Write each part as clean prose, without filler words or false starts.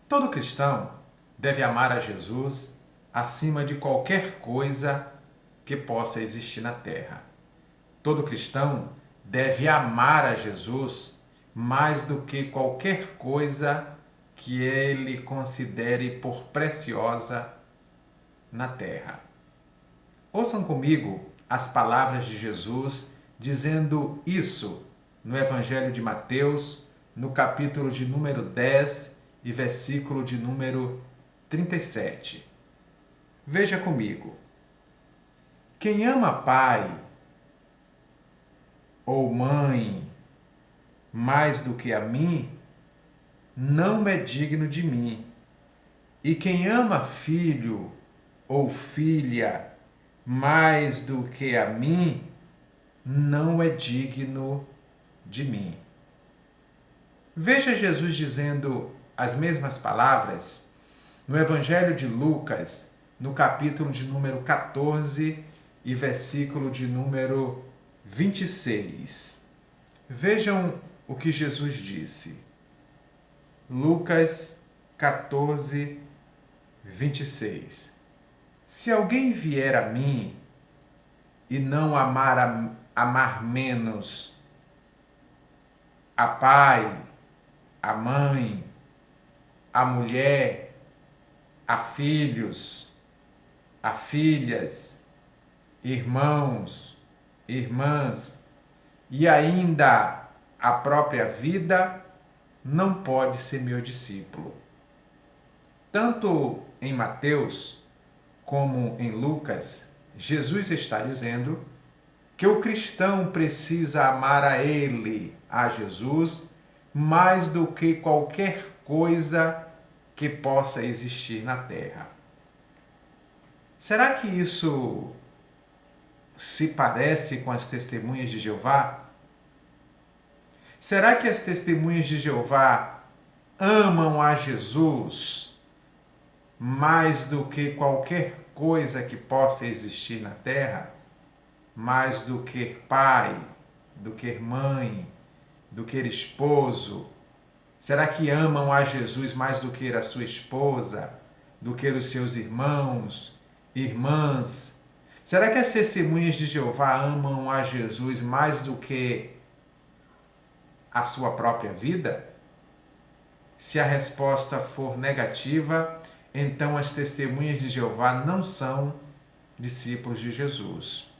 Todo cristão deve amar a Jesus acima de qualquer coisa que possa existir na terra. Todo cristão deve amar a Jesus mais do que qualquer coisa que ele considere por preciosa na terra. Ouçam comigo as palavras de Jesus dizendo isso no Evangelho de Mateus, no capítulo de número 10 e versículo de número 37. Veja comigo. Quem ama pai ou mãe mais do que a mim, não é digno de mim. E quem ama filho ou filha mais do que a mim, não é digno de mim. Veja Jesus dizendo as mesmas palavras no Evangelho de Lucas, no capítulo de número 14 e versículo de número 26. Vejam o que Jesus disse. Lucas 14, 26. Se alguém vier a mim e não amar menos a pai, a mãe, a mulher, a filhos, a filhas, irmãos, irmãs e ainda a própria vida, não pode ser meu discípulo. Tanto em Mateus como em Lucas, Jesus está dizendo que o cristão precisa amar a Ele, a Jesus, mais do que qualquer coisa que possa existir na terra. Será que isso se parece com as testemunhas de Jeová? Será que as testemunhas de Jeová amam a Jesus mais do que qualquer coisa que possa existir na terra? Mais do que pai, do que mãe, do que esposo? Será que amam a Jesus mais do que a sua esposa, do que os seus irmãos, irmãs? Será que as testemunhas de Jeová amam a Jesus mais do que a sua própria vida? Se a resposta for negativa, então as testemunhas de Jeová não são discípulos de Jesus.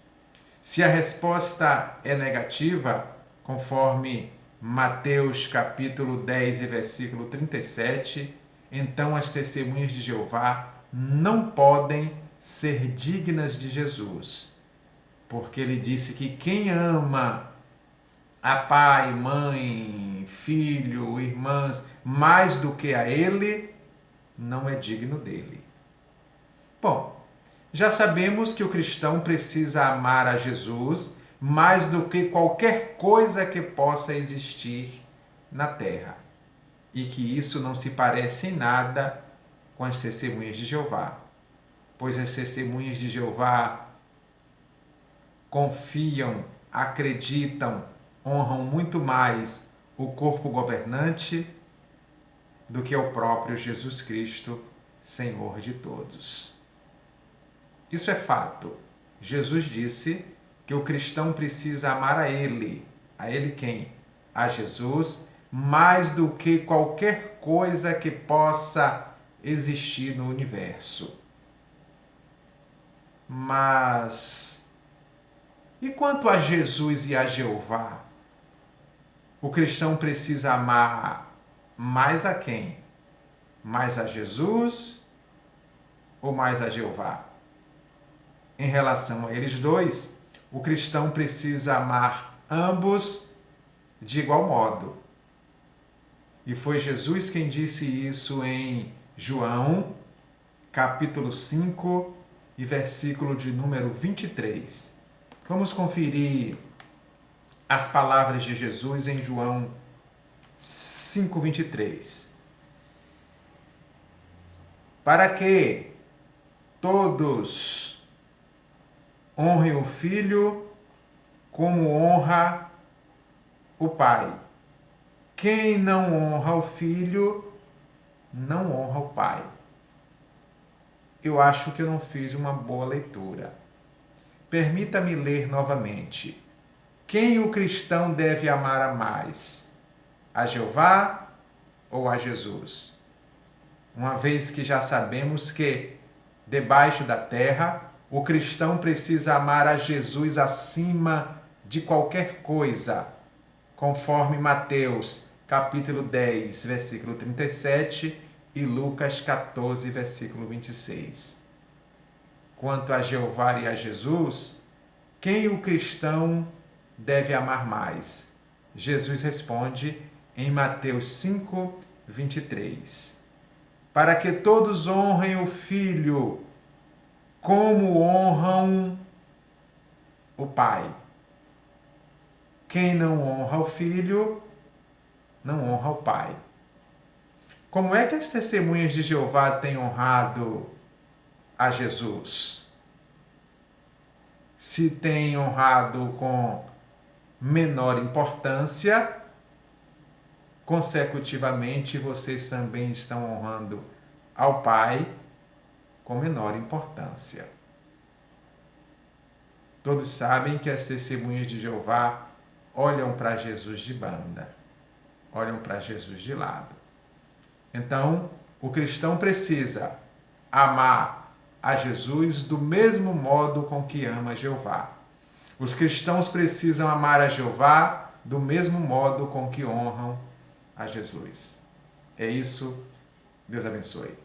Se a resposta é negativa, conforme Mateus capítulo 10 e versículo 37, então as testemunhas de Jeová não podem ser dignas de Jesus, porque ele disse que quem ama a pai, mãe, filho, irmãs, mais do que a ele, não é digno dele. Bom, já sabemos que o cristão precisa amar a Jesus mais do que qualquer coisa que possa existir na terra. E que isso não se parece em nada com as testemunhas de Jeová. Pois as testemunhas de Jeová confiam, acreditam, honram muito mais o corpo governante do que o próprio Jesus Cristo, Senhor de todos. Isso é fato. Jesus disse que o cristão precisa amar a Ele. A Ele quem? A Jesus, mais do que qualquer coisa que possa existir no universo. Mas e quanto a Jesus e a Jeová? O cristão precisa amar mais a quem? Mais a Jesus ou mais a Jeová? Em relação a eles dois, o cristão precisa amar ambos de igual modo. E foi Jesus quem disse isso em João, capítulo 5 e versículo de número 23. Vamos conferir as palavras de Jesus em João 5:23. Para que todos honrem o Filho como honra o Pai. Quem não honra o Filho não honra o pai. Eu acho que eu não fiz uma boa leitura. Permita-me ler novamente. Quem o cristão deve amar a mais? A Jeová ou a Jesus? Uma vez que já sabemos que, debaixo da terra, o cristão precisa amar a Jesus acima de qualquer coisa, conforme Mateus, capítulo 10, versículo 37 e Lucas 14, versículo 26. Quanto a Jeová e a Jesus, quem o cristão deve amar mais? Jesus responde em Mateus 5, 23. Para que todos honrem o Filho como honram o Pai. Quem não honra o Filho, não honra o Pai. Como é que as testemunhas de Jeová têm honrado a Jesus? Se têm honrado com menor importância, consecutivamente vocês também estão honrando ao Pai com menor importância. Todos sabem que as testemunhas de Jeová olham para Jesus de banda, olham para Jesus de lado. Então, o cristão precisa amar a Jesus do mesmo modo com que ama Jeová. Os cristãos precisam amar a Jeová do mesmo modo com que honram a Jesus. É isso. Deus abençoe.